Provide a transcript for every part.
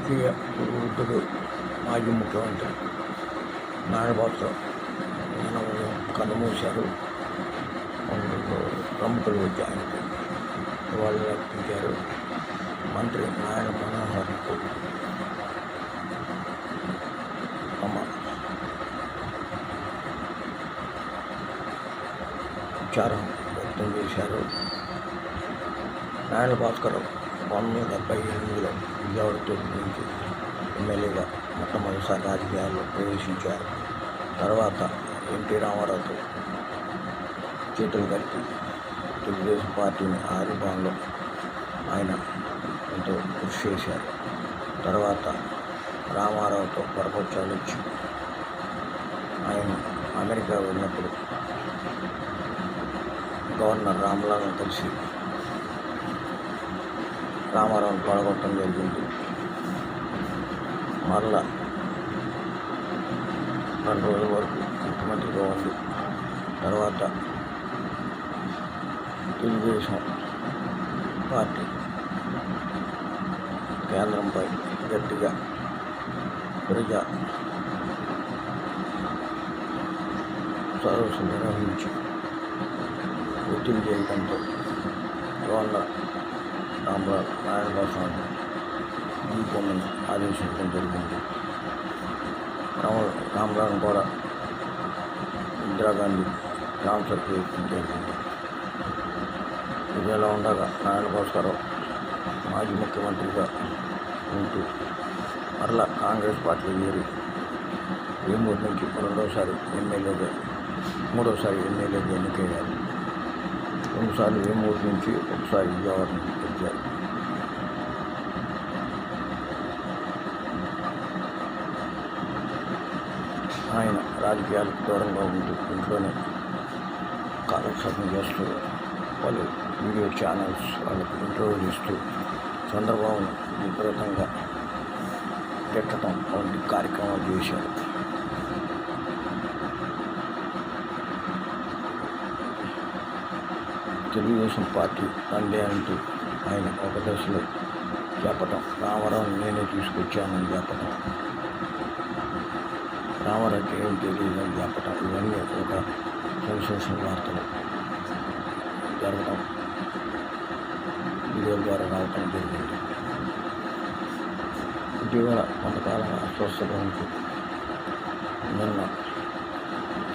రాజకీయ వృద్ధుడు మాజీ ముఖ్యమంత్రి నారాయణరావు కన్నుమూశారు. ప్రముఖులు వచ్చి ఆయనకు వాళ్ళు అర్పించారు. మంత్రి నారాయణ మనోహర్కు తమ విచారం వ్యక్తం చేశారు. నారాయణ భాస్కర్ 1978లో విజయవాడ తూర్పు నుంచి ఎమ్మెల్యేగా మొట్టమొదటిసారి రాజకీయాల్లో ప్రవేశించారు. తర్వాత ఎన్టీ రామారావుతో చేతులు కలిపి తెలుగుదేశం పార్టీని ఆవిర్భావంలో ఆయన ఎంతో కృషి చేశారు. తర్వాత రామారావుతో పరపక్షాలు ఇచ్చి ఆయన అమెరికా వెళ్ళినప్పుడు గవర్నర్ రామ్లాల్ని కలిసి రామారావుని పడగొట్టడం జరిగింది. మళ్ళా 2 రోజుల వరకు ముఖ్యమంత్రిగా ఉంది. తర్వాత తెలుగుదేశం పార్టీ కేంద్రంపై గట్టిగా ప్రజా సదస్సు నిర్వహించి ఒత్తిడి చేయడంతో గవర్నర్ నారాయణరావు దీపాన్ని ఆదేశించడం జరిగింది. రామరావు కూడా ఇందిరాగాంధీ ట్రాన్స్ఫర్ చేయడం జరిగింది. ఇదిలా ఉండగా నారాయణ భాస్కర్ మాజీ ముఖ్యమంత్రిగా ఉంటూ మరలా కాంగ్రెస్ పార్టీ చేరి వేమూరు నుంచి మూడోసారి ఎమ్మెల్యేగా ఎన్నికయ్యారు. 2 సార్లు వేమూరు నుంచి, ఒకసారి విజయవాడ నుంచి వచ్చారు. ఆయన రాజకీయాలకు దూరంగా ఉంటూ ఇంట్లోనే కాలక్షేపం చేస్తూ వాళ్ళు వీడియో ఛానల్స్ వాళ్ళకి ఇంటర్వ్యూలు ఇస్తూ చంద్రబాబును విపరీతంగా తిట్టడం వంటి కార్యక్రమాలు చేశారు. తెలుగుదేశం పార్టీ తండ్రి అంటూ ఆయన ఒక దశలో చెప్పటం, రామారావుని నేనే తీసుకొచ్చానని చెప్పటం, రామారావుకి ఏం తెలియదని చెప్పటం, ఇవన్నీ ఒక సెన్సేషన్ వార్తలు జరగటం వీడియోల ద్వారా రావటం జరిగింది. ఇటీవల కొంతకాలంగా అస్వస్థత ఉంటూ నిన్న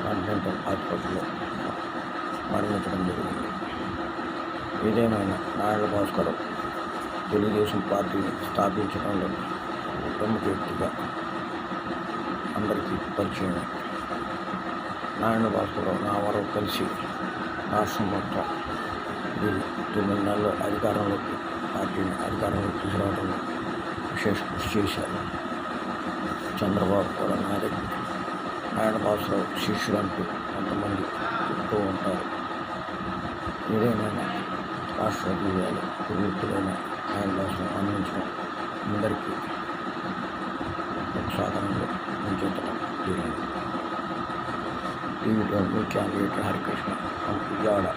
కాంటినెంటల్ హాస్పిటల్లో మరణించడం జరిగింది. ఏదేమైనా నారాయణ భాస్కర్ తెలుగుదేశం పార్టీని స్థాపించడంలో ప్రముఖ వ్యక్తిగా అందరికీ పరిచయం. నారాయణ భాస్కర్ రామారావు కలిసి రాష్ట్రం మొత్తం 9 నెలల పార్టీని అధికారంలోకి తీసుకురావడంలో విశేష కృషి చేశారు. చంద్రబాబు కూడా నారాయణ భాస్కర్ శిష్యులు అంటూ కొంతమంది చెప్తూ ఉంటారు. ఏదేమైనా రాష్ట్ర రాజకీయాలు పూర్తిగా నారాయణ భాస్కర్ అందించడం అందరికీ ఒక సాధనంలో ఉంచడం జరిగింది. TV 20 channel Harikrishna Vijayawada.